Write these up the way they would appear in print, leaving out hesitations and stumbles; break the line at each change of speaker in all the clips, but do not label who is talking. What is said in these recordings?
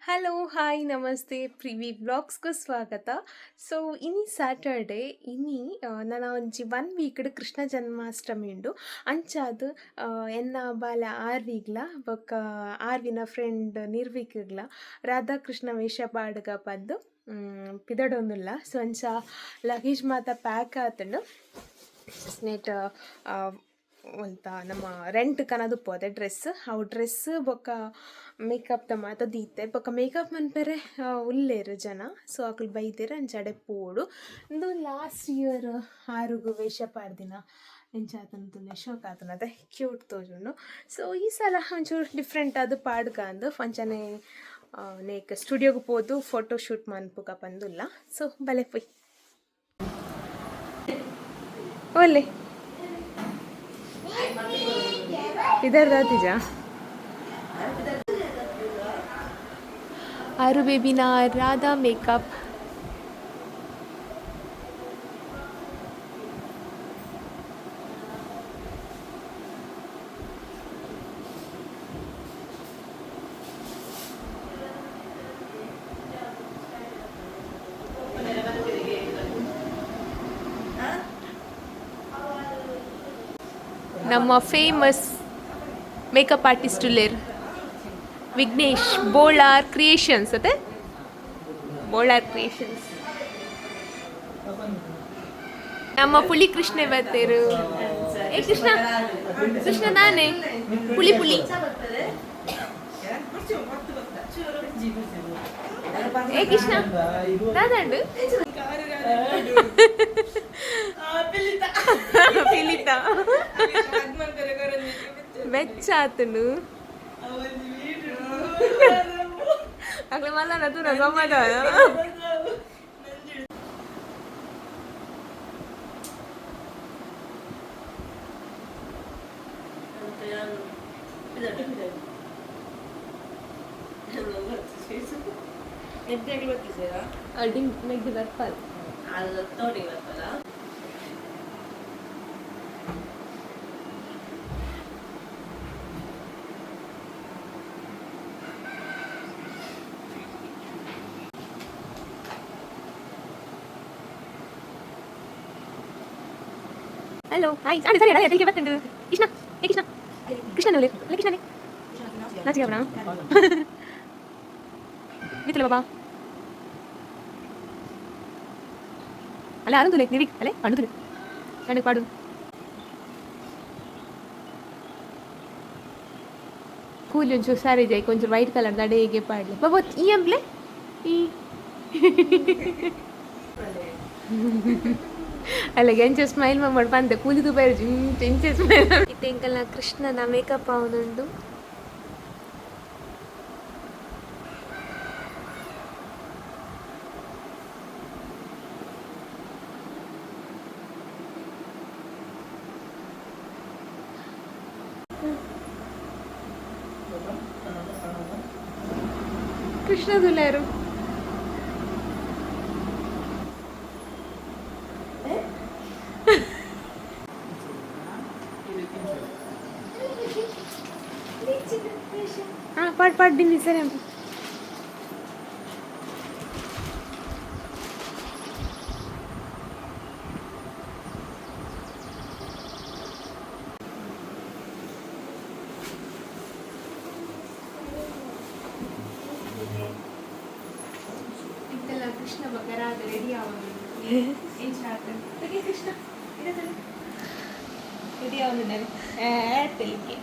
Hello, hi, ನಮಸ್ತೆ. Privy ವ್ಲಾಗ್ಸ್‌ಗೂ ಸ್ವಾಗತ. So ಇನಿ ಸ್ಯಾಟರ್‌ಡೇ ನನ ಒಂಜಿ 1 ವೀಕ್‌ಡ್ ಕೃಷ್ಣ ಜನ್ಮಾಷ್ಟಮಿ ಉಂಡು. ಅಂಚಾದ್ ಎನ್ನ ಬಾಲೆ ಆರ್ವಿಗ್ಲ ಬೊಕ್ಕ ಆರ್ವಿನ ಫ್ರೆಂಡ್ ನಿರ್ವಿಕ್‌ಗ್ಲ ರಾಧಾಕೃಷ್ಣ ವೇಷ ಪಾಡ್ಗ ಪಂದ್ ಪಿದಡೊಂದುಲ್ಲ. ಸೊ ಅಂಚ ಲಗೇಜ್ ಮಾತ ಪ್ಯಾಕ್ ಆತುಂಡು. ನೆಟ್ ಒಂತ ನಮ್ಮ ರೆಂಟ್ ಕನದು ಪೋದೆ ಡ್ರೆಸ್ ಬೊಕ್ಕ ಮೇಕಪ್ ದ ಮಾತ ದೀತೆ ಬೊಕ್ಕ ಮೇಕಪ್ ಮನ್ಪೆರೆ ಉಲ್ಲೇರು ಜನ. ಸೊ ಅಕ್ಲು ಬೈದೆರ್ ಅಂಚಾಡೆ ಪೋಡು ಇಂದು ಲಾಸ್ಟ್ ಇಯರ್ ಆರುಗು ವೇಷ ಪಾಡ್ದಿನ ಎಂಚಾತಂತುಂಡೆ ಶೋಕ್ ಆತನದೆ ಕ್ಯೂಟ್ ತೋಜುಂಡು. ಸೊ ಈ ಸಲ ಒಂಚೂರು ಡಿಫ್ರೆಂಟ್ ಅದು ಪಾಡ್ಗ ಅಂದು ಅಂಚನೆ ನೇಕ್ ಸ್ಟುಡಿಯೋಗೆ ಪೋದು ಫೋಟೋ ಶೂಟ್ ಮನ್ಪುಗ ಪಂದುಲ್ಲ. ಸೊ ಬಲೆ ಪೊಯ್ ಒಲ್ಲೆ इधर रहती जा आरु बेबीना राधा मेकअप ನಮ್ಮ ಫೇಮಸ್ ಮೇಕಪ್ ಆರ್ಟಿಸ್ಟ್ ಉಲ್ಲೇರ್ ವಿಘ್ನೇಶ್ ಬೋಳಾರ್ ಕ್ರಿಯೇಷನ್ಸ್ ಅದೇ ಬೋಳಾರ್ ಕ್ರಿಯೇಷನ್ಸ್. ನಮ್ಮ ಪುಳಿ ಕೃಷ್ಣ ಬರ್ತೇರು. ಏ ಕೃಷ್ಣ ಕೃಷ್ಣ ನಾನೇ ಪುಳಿ ಪುಳಿ ಏ ಕೃಷ್ಣ ನಾದಂಡು ಪಿಲಿತ ಬೆಚ್ಚಾತನು ಅಗ್ಲ ಮಲ್ಲ ತೂರ ಗಮ್ಮದ ಮೆಗ್ದು ಬರ್ಪಲ್ ಹಲೋ ಹಾಯ್ ಸರಿ ಸರಿ ಅದಕ್ಕೆ ಬರ್ತುಂಡು ಕೃಷ್ಣ ಏ ಕೃಷ್ಣ ಕೃಷ್ಣನಲ್ಲೇ ಅಲ್ಲ ಕೃಷ್ಣನೇ ನಾಚಿಗೆ ಅವನ ಬಿತ್ತಲ್ಲ ಬಾಬಾ ಅಲ್ಲ ಅರುಂದುಲೆ ನಿವಿ ಅಲ್ಲೇ ಅಣ್ಣುದುಲೆ ಕಣ್ಣು ಪಾಡು ಕೂಲಿ ಒಂಚೂರು ಸಾರಿ ಜಾಯ್ ಕೊಂಚೂರು ವೈಟ್ ಕಲರ್ ದಡೆಗೆ ಪಾಡ್ಲಿ ಬಾಬಾ ಈ ಅಂಬ್ಲೆ ಈ ಅಲ್ಲ ಎಂಚ ಸ್ಮೈಲ್ ಮಾಡಿ ಬಂದೆ ಕೂಲಿದು ಬೇರೆ ಎಂಚ ಸ್ಮೈಲ್ ಇಟ್ಟೆಂಕಲ್ನ ಕೃಷ್ಣನ ಮೇಕಪ್ ಅವನುಂಡು. ಕೃಷ್ಣದುಲ್ಲಾರು ಪಾಡ್ ದಿನ ಸರಿ ಕೃಷ್ಣ ಬಗರಾದ ರೆಡಿ ಆಗೋದು ಕೃಷ್ಣ ರೆಡಿ ಆಗೋದು ತೆಲಿಕೆ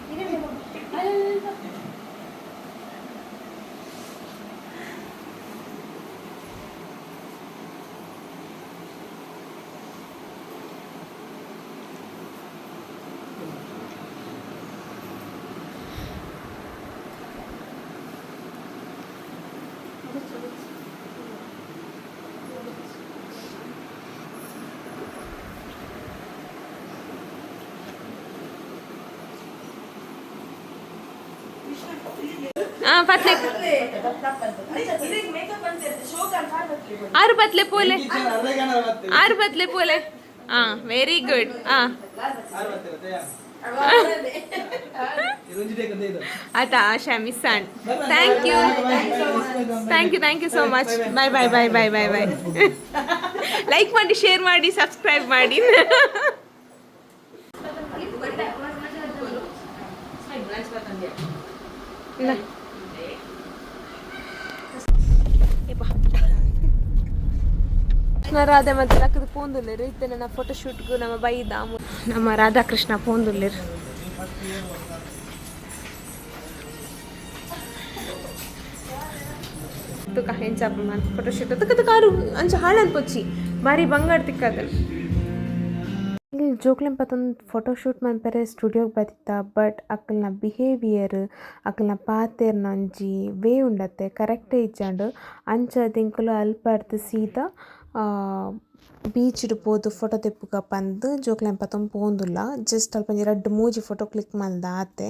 ಪತ್ಲೆ ಆರು ಬತ್ಲೆ ಪೋಲೆ ವೆರಿ ಗುಡ್ ಆಯ್ತಾ Asha miss and thank you thank you so much. Bye bye bye bye bye bye. Like ಮಾಡಿ, ಶೇರ್ ಮಾಡಿ, ಸಬ್ಸ್ಕ್ರೈಬ್ ಮಾಡಿ. ರಾಧಾ ಮತ್ತೆ ಲಕ್ಕದ ಪೋಂದುಲ್ಲೇರು ಇತ್ತೆ ನನ್ನ ಫೋಟೋಶೂಟ್ಗೂ ನಮ್ಮ ಬೈದಾಮು ನಮ್ಮ ರಾಧಾಕೃಷ್ಣ ಪೋಂದುಲ್ಲೇರು. ತುಕ ಹೆಂಚಾಪ ಮಾನ್ ಫೋಟೋಶೂಟ್ ತುಕ ಕಾರು ಅಂಚ ಹಾಳು ಅನ್ಪೊಚ್ಚಿ ಬಾರಿ ಬಂಗಾರ ತಿಕ್ಕದನು. ಇಲ್ಲಿ ಜೋಕ್ಲೆಂಪತ್ತೊಂದು ಫೋಟೋಶೂಟ್ ಮನ್ಪರೆ ಸ್ಟುಡಿಯೋಗೆ ಬತ್ತಿತ್ತ. ಬಟ್ ಅಕ್ಕಲ್ನ ಬಿಹೇವಿಯರ್ ಅಕ್ಕಲ್ನ ಪಾತೆರ್ನ ಒಂಜಿ ವೇ ಉಂಡತ್ತೆ ಕರೆಕ್ಟೇ ಇಜ್ಜಾಂಡು ಅಂಚ ತಿಂಕುಲು ಅಲ್ಪರ್ದು ಸೀದಾ ಬೀಚ್ಡ್ ಪೋದು ಫೋಟೋ ತೆಪ್ಪುಗ ಪಂದ್ ಜೋಕ್ಲೆಂಪತ್ತೊಂದು ಪೋಂದುಲ್ಲ. ಜಸ್ಟ್ ಅಲ್ಪ ಒಂಜಿ 2-3 ಫೋಟೋ ಕ್ಲಿಕ್ ಮಲ್ದ ಆತೆ.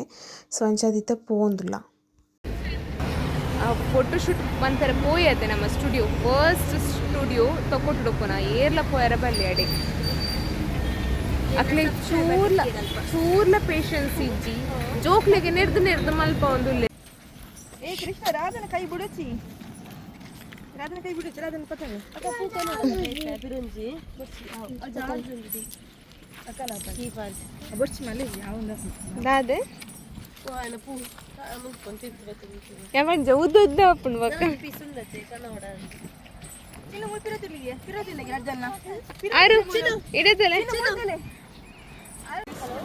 ಸೊ ಅಂಚಾದಿತ್ತ ಪೋಂದುಲ್ಲ. ಫೋಟೋಶೂಟ್ ಒಂಥರ ಪೋಯತ್ತೆ ನಮ್ಮ ಸ್ಟುಡಿಯೋ ಫಸ್ಟ್ ಸ್ಟುಡಿಯೋ ತೊಕೊಟ್ಟುಡುಪ್ಪುನ ಏರ್ಲ ಪೋಯರ ಬಲ್ಲಿ ಅಡೆ ಅಕ್ಲೆ ಚೂರ್ಲ ಪೇಷನ್ಸ್ ಇಜ್ಜಿ ಜೋಕ್ಲೆಗೆ ನೆರ್ದು ಮಲ್ಪ ಒಂದು
ಏ ಕೃಷ್ಣ ರಾಧನ ಕೈ ಬಿಡುಚಿ ರಾಧನ ಪತಂಗ ಅಕ್ಕ ಪೂಕನ ಬಿರುಂಜಿ ಅಕ್ಕಲ ಬೊರ್ಚಿ ಮಲ್ಲಿ ಯಾವಂದ
ದಾದೆ
ಓನ ಪೂ ಮುಕ್ಕೊಂತಿತ್ತು
ಯಾವಾಗ ಉದ್ದ ಅಪ್ಪನ ಬಕ್ಕ
ಪಿಸುಂದತೆ ಕನ್ನಡ ಚಿನ್ನ ಮುಳ್ಪಿರತಿಲ್ಲಿಗೆ ಪಿರತಿಲ್ಲಿಗೆ ಅಜ್ಜನ್ನ
ಆರು ಇಡತಲೆ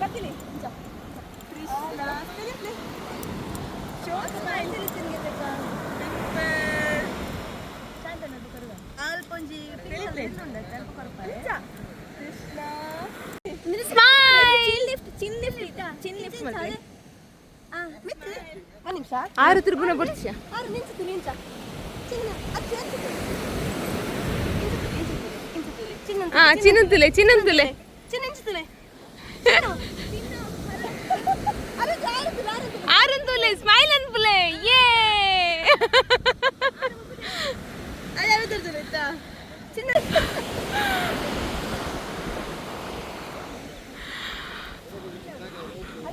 ಬರ್ತೀನಿ ಕೃಷ್ಣ ಚೋಟ್ ಮೈಂಡಲ್ಲಿ ತಿನ್ನಿಗೆ ಶಾಂತನದು ಕರುಗ ಆಲ್ಪಂಜಿ ಉಂಡ ಸ್ವಲ್ಪ ಕೊರಪಾರೆ ಕೃಷ್ಣ
ಸ್ಮೈಲ್
ಚಿನ್ ಲಿಫ್ಟ್ ಮಾಡ್ರಿ ಮಿತ್ರ ಒಂದು ನಿಮಿಷ
6 ತಿರುಗುನ ಬರ್ತೀಯ
6 ನಿಂಚು ಚಿನ್ನ ಅದು
ಚಿನ್ನಂತುಲೆ ಆರಂತುಲೆ ಸ್ಮೈಲ್ ಅನ್ಪುಲೆ ಯೇ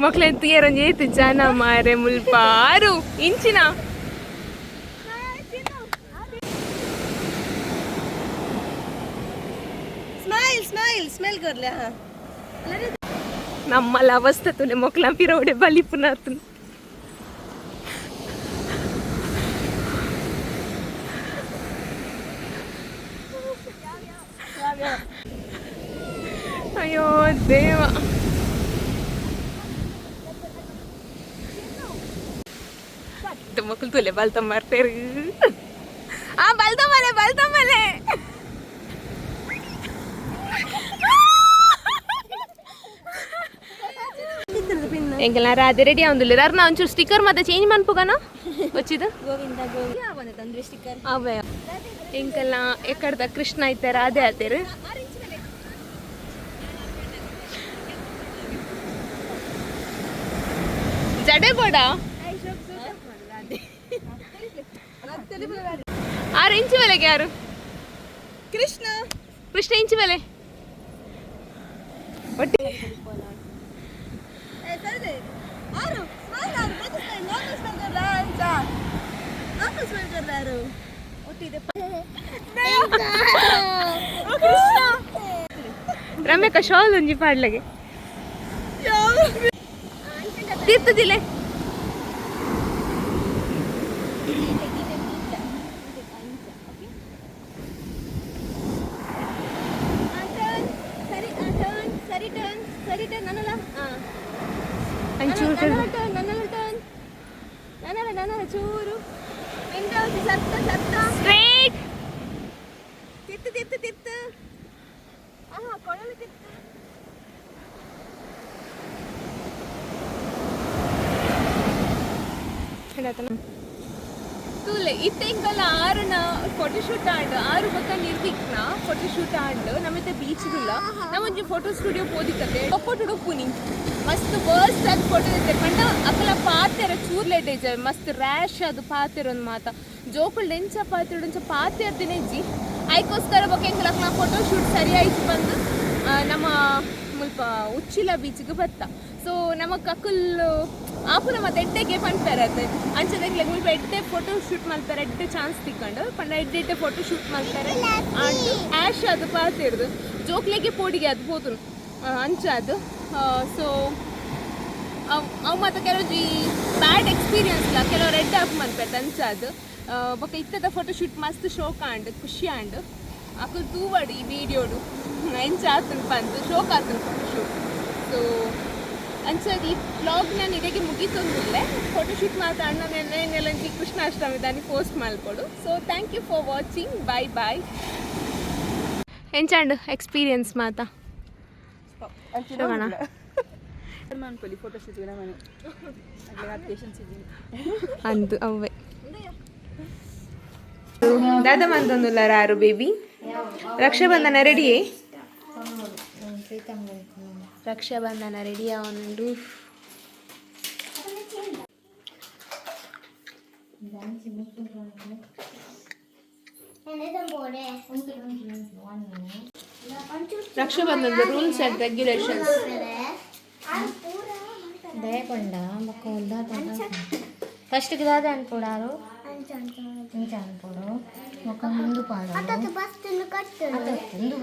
ಮಕ್ಳೆಂತ ಏರಂಜಿ ಏತು ಜನ ಮಾರೆ ಮುಲ್ಪ 6 ಇಂಚಿನ
स्मेल करले हां
नम्मल अवस्था तुले मोकला पिरोडे बली पुनातन अयो देवा तो मोकल तुले बलता मारते आ बलता मले ಎಂಕಲ್ನ ರಾಧೆ ರೆಡಿ ಆವಂದುಲ್ಲೆ ಅರ್ನ ಒಂಚೂರು ಸ್ಟಿಕ್ಕರ್ ಮತ್ತೆ ಚೇಂಜ್ ಮನ್ಪುಗನ వచ్చిದ
ಗೋವಿಂದ ಯಾವನೆ ತಂದ್ರೆ ಸ್ಟಿಕ್ಕರ್
ಅವೇ ಎಂಕಲ್ನ ಎಕಡ್ದ ಕೃಷ್ಣ ಐತೆ ರಾಧೆ ಆತೇರು ಜಡೆ ಬೋಡ 6 ಇಂಚು ಬೆಲೆಗೆ ಯಾರು ಕೃಷ್ಣ ಇಂಚು ಬೆಲೆ ಒಟ್ಟಿ रम्य का शॉल उंजी पाड़ लगे तीर्थ दिले ಚೂರು ಸ್ಟ್ರೈಟ್ ತಿತ್ತು ಕೊಳಲು ತಿತ್ತು ತೂಲೆ ಇತ್ತೆಂಕಲ್ಲ 6ನ ಫೋಟೋಶೂಟ್ ಆಂಡ್ 6 ಬಕ್ಕ ನಿರ್ದಿಕ್ನ ಫೋಟೋಶೂಟ್ ಆಂಡ್ ನಮ್ಮತ್ತೆ ಬೀಚ್ ದುಲ್ಲ ನಮ್ಮೊಂಜಿ ಫೋಟೋ ಸ್ಟುಡಿಯೋ ಪೋದಿತ್ತತೆ ಒಪ್ಪೊಟ್ಟು ಪುನಿ ಮಸ್ತ್ ವರ್ಸ್ಟ್ ಆಗಿ ಫೋಟೋ ತೆತ್ತೆ ಪಂಡ ಅಕ್ಕಲ ಪಾತೆರ ಚೂರ್ಲೆಡ್ ಮಸ್ತ್ ರ್ಯಾಶ್ ಅದು ಪಾತೆರ ಒಂದು ಮಾತ ಜೋಕುಲ್ ಎಂಚ ಪಾತೆರ್ದಿನ ಇಜ್ಜಿ ಐಕೋಸ್ಕರ ಬಗ್ಗೆ ಎಂಕಲ ಫೋಟೋ ಶೂಟ್ ಸರಿ ಆಯ್ತು ಬಂದು ನಮ್ಮ ಮುಲ್ಪ ಉಚ್ಚಿಲ ಬೀಚ್ಗೆ ಬತ್ತ ಸೊ ನಮಗೆ ಅಕ್ಕಲ್ ಆಪುನ ಮತ್ತೆ ಎಡ್ಡೆಗೆ ಪನ್ಪೆರತ್ತೆ ಅಂಚದಕ್ಕೆ ಮುಲ್ಪ ಎಡ್ಡೆ ಫೋಟೋ ಶೂಟ್ ಮಾಡ್ತಾರೆ ಎಡ್ಡೆ ಚಾನ್ಸ್ ತಿಕ್ಕೊಂಡು ಪಂಡ ಎಡ್ಡೆ ಫೋಟೋ ಶೂಟ್ ಮಾಡ್ತಾರೆ ಆಂಡು ಆ್ಯಶ್ ಅದು ಪಾತಿರ್ದು ಜೋಕ್ಲೆಗೆ ಪೋಡಿಗೆ ಅದು ಹೋದ್ರು ಅಂಚ ಅದು ಸೊ ಅವು ಮತ್ತು ಕೆಲವು ಬ್ಯಾಡ್ ಎಕ್ಸ್ಪೀರಿಯನ್ಸ್ ಇಲ್ಲ ಕೆಲವು ರೆಡ್ ಆಫ್ ಮಾಡ್ಬೇಕು ಅಂಚ ಅದು ಬೊಕ್ಕ ಇತ್ತದ ಫೋಟೋ ಶೂಟ್ ಮಸ್ತ್ ಶೋಕ ಆಂಡ್ ಖುಷಿ ಆಂಡ್ ಅಕ್ಕಲು ತೂವಡು ಈ ವಿಡಿಯೋಡು ಎಂಚ ಆತನ ಪಂದು ಶೋಕ ಆತನ ಫೋಟೋ ಶೂಟ್ ಸೊ ಅಂಚದು ಈ ಬ್ಲಾಗ್ ನಾನು ಇದಕ್ಕೆ ಮುಗೀತೊಂದಿಲ್ಲ ಫೋಟೋ ಶೂಟ್ ಮಾತ್ರ ಅಣ್ಣನೆಲ್ಲ ಕೃಷ್ಣಾಷ್ಟಮಿ ದಾನಿ ಪೋಸ್ಟ್ ಮಾಡ್ಕೊಡು so thank you for watching bye bye ಎಂಚಾಂಡು ಎಕ್ಸ್ಪೀರಿಯನ್ಸ್ ಮಾತಾ ಶೋಭಣ
ಫೋಟೋ ಶೂಟ್
ಅಂದು ಅವೇ ದಾದ ಮಂತೊಂದುಲ್ಲ ಯಾರು ಬೇಬಿ ರಕ್ಷಾಬಂಧನ ರೆಡಿಯೇ ರಕ್ಷಾಬಂಧನ ರೆಡಿ ಅವನುಂಡು ರಕ್ಷಾಬಂಧನದ ರೂಲ್ಸ್ ಆ್ಯಂಡ್ ರೆಗ್ಯುಲೇಷನ್ಸ್
దయకొండ ఒక ఫస్ట్కి దాదా అనుకోడారు ఇంచ అనుకోడు ఒక ముందు పాడు ముందు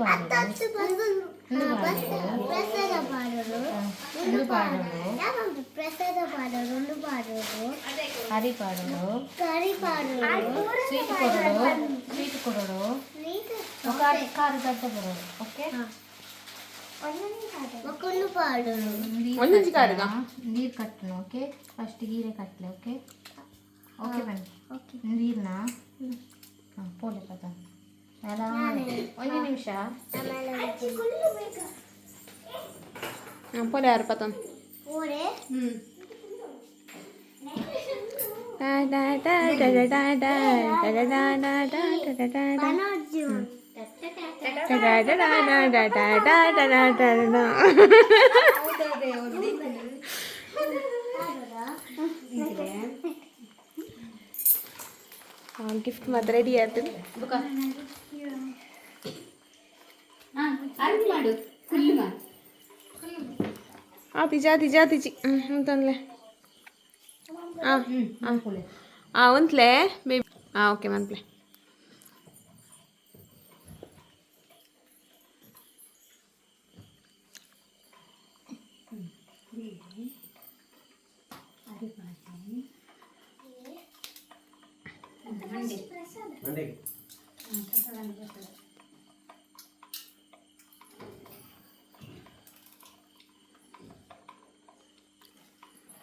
పాడు ముందు పాడు హరి పాడు స్వీట్ కొడడు ఒక కారు కట్ట కొడడు ఓకే ನೀರು ಕಟ್ಟನು ಓಕೆ ಫಸ್ಟ್ ಗೀರೆ ಕಟ್ಲೆ ಓಕೆ ಓಕೆ ಬನ್ನಿ ನೀರನ್ನ ಪೋಲೆ ಪದ ಎಲ್ಲ ಒಂದು ನಿಮಿಷ
ಪೋಲೆ ಯಾರು ಪತನ್ ಗಿಫ್ಟ್ ಮಾತ್ರ ರೆಡಿ ಆಯ್ತು ತಿಜಿ ಅಂತಂದ್ಲೆ ಒಂದ್ಲೆ ಬೇಬಿ ಓಕೆ ಮಂತ್ಲೆ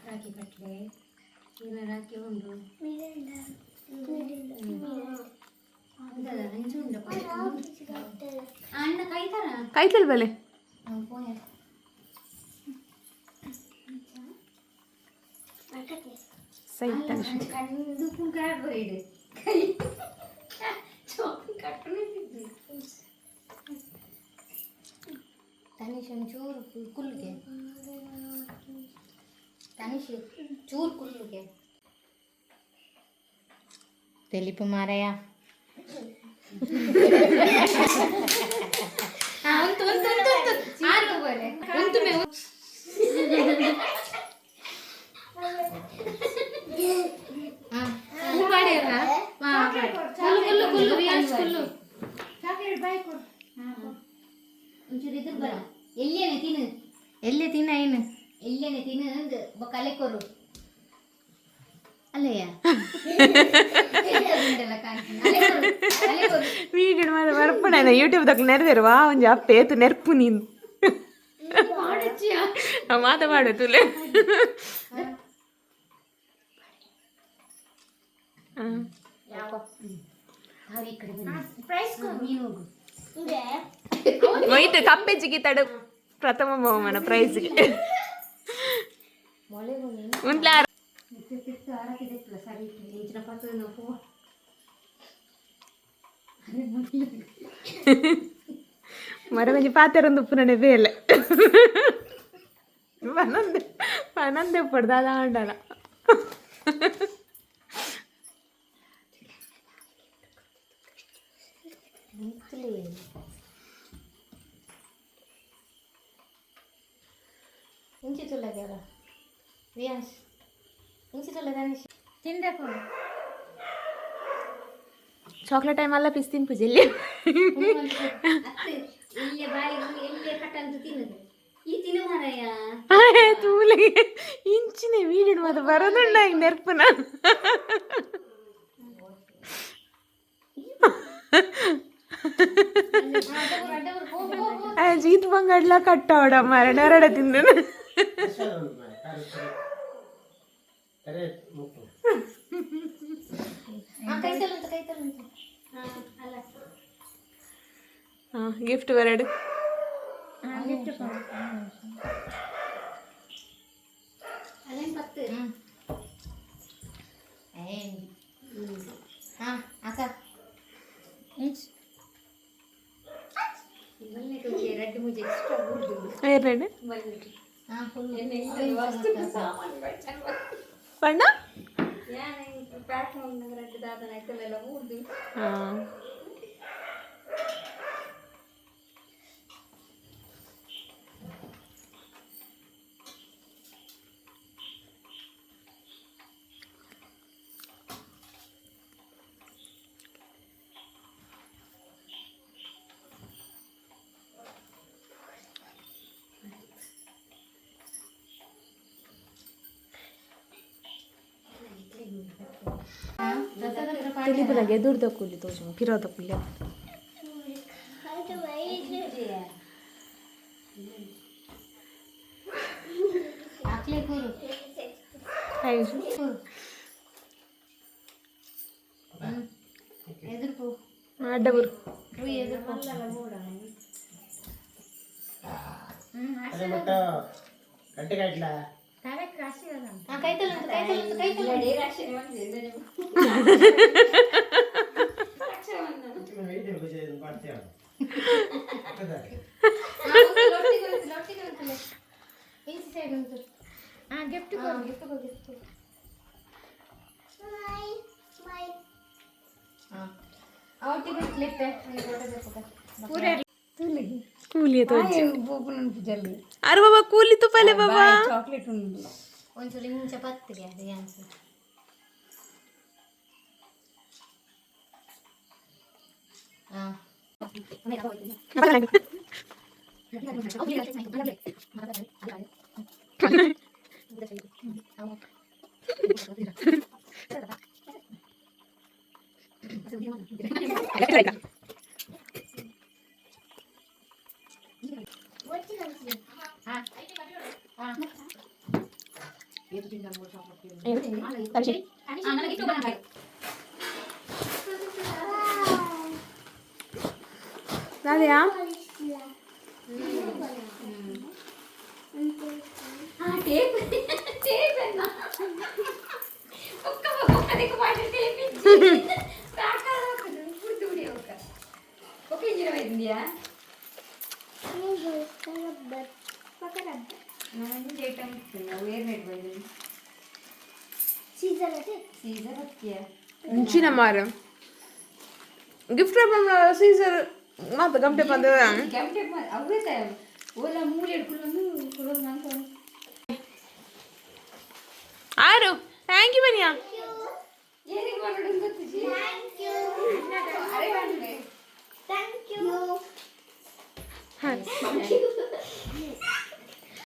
ರಾಖಿ ಕಟ್ಲೆ ಇಲ್ಲ ರಾಖಿ ಉಂಡು ಅಣ್ಣ ಕೈತಾರ
ಕೈತಲ್ ಬಲೆ ಸೈಟ್
ಕಂಡು ಕುಂಕಾಡ್ಬೋಯ್ಡು ತನಿಷ್ ಒಂಚೂರು ಕುಲ್ಗೆ ತನಿಷ್ ಚೂರು ಕುಲ್ಗೆ తెలుపు మారయ్య ಎಲ್ಲಿ ತಿನ್ನ ಏನು ಎಲ್ಲೇನೆ ತಿನ್ನು ಕಲೆ ಕೊರು ಅಲ್ಲಯ್ಯ
വീഡിയോ വരപ്പണ യൂട്യൂബ് തൊക്കെ ನೆರವೇರುವ ಒಂದು ಅಪ್ಪೇತು ನೆರ್ಪು ನೀನು ಮಾತಾಡು ತುಲೆ ಮೊಯ್ತು ಕಪ್ಪೆ ಜಿಗಿತಾಡು ಪ್ರಥಮ ಬಹುಮಾನ ಪ್ರೈಸ್ಗೆ ಉಂಟ್ಲ ಮರ ಕೊಂಚ ಪಾತೆರೊಂದು ಉಪ್ಪು ನಡೆ ಬೇಲೆ ಪನಂದೆ ಪಡ್ದ ಅದ ಆಂಡಲ
ಇಂಚಿ ತುಳ್ಳಗ್ಯಾರ ವಿಯಾಸ್ ತಿನ್ಬೇಕು
ಚಾಕ್ಲೇಟ್ ಟೈಮ್ ಅಲ್ಲ ಪಿಸ್ ತಿನ್ ಪೂಜೆ ಇಲ್ಲಿ
ಇಲ್ಲೇ ಬಾಯಿ ಎಲ್ಲೇ ಕಟ್ಟಂತ ತಿನ್ನದು ಈ ತಿನ್ನು ಮಾರಯ್ಯ
ತೂಲಿಗೆ ಇಂಚಿನ ವೀಡಿಯೋ ಮತ್ತೆ ಬರೋದುಂಡ ನೆರ್ಪುನ ಜೀತ್ ಬಂಗಡ್ಲ ಕಟ್ಟವಡ ಮರ ನರಡ ತಿಂದ ಗಿಫ್ಟ್ ಬರಡು
ಅಕ್ಕ ರೆಡ್ ಮುಜೆ ಎಕ್ಸ್ಟ್ರಾ
ಎರಡು ಬಣ್ಣ
ರೆಡ್ ದಾದನ ಆಯ್ತಲ್ಲ ಊರ್ದು
ಹಾಂ ತಿಳಿಬುನಾಗೆ ದುಡ್ದ ಕೂಲಿ ತೋಜು ಪಿರೋದ ಕೂಲಿ
ಆಕ್ಲೆ ಕೂರು
ಆಯ್ತು
ಎದುರು
ಅಡ್ಡಬರು ಕೂಲಿ ತೋಜು ಅರೆ ಬಾಬಾ ಕೂಲಿ ತುಪ್ಪಲೆ ಬಾಬಾ
ಚಾಕ್ಲೇಟ್ ಉಂಟು
ಒಂಚೂರು ಇಂಚ ಪತ್ತಿಗೆ ಅದು ಆನ್ಸರ್
ನಾದ್ಯಾ ಇಂಚಿನ ಮಾರ ಗಿಫ್ಟ್ ಸೀಸರ್ ಮತ್ತೆ ಗಮಟೆ ಬಂದ ಆರು ಥ್ಯಾಂಕ್ ಯು ಬನಿಯಾ ಹಾಂ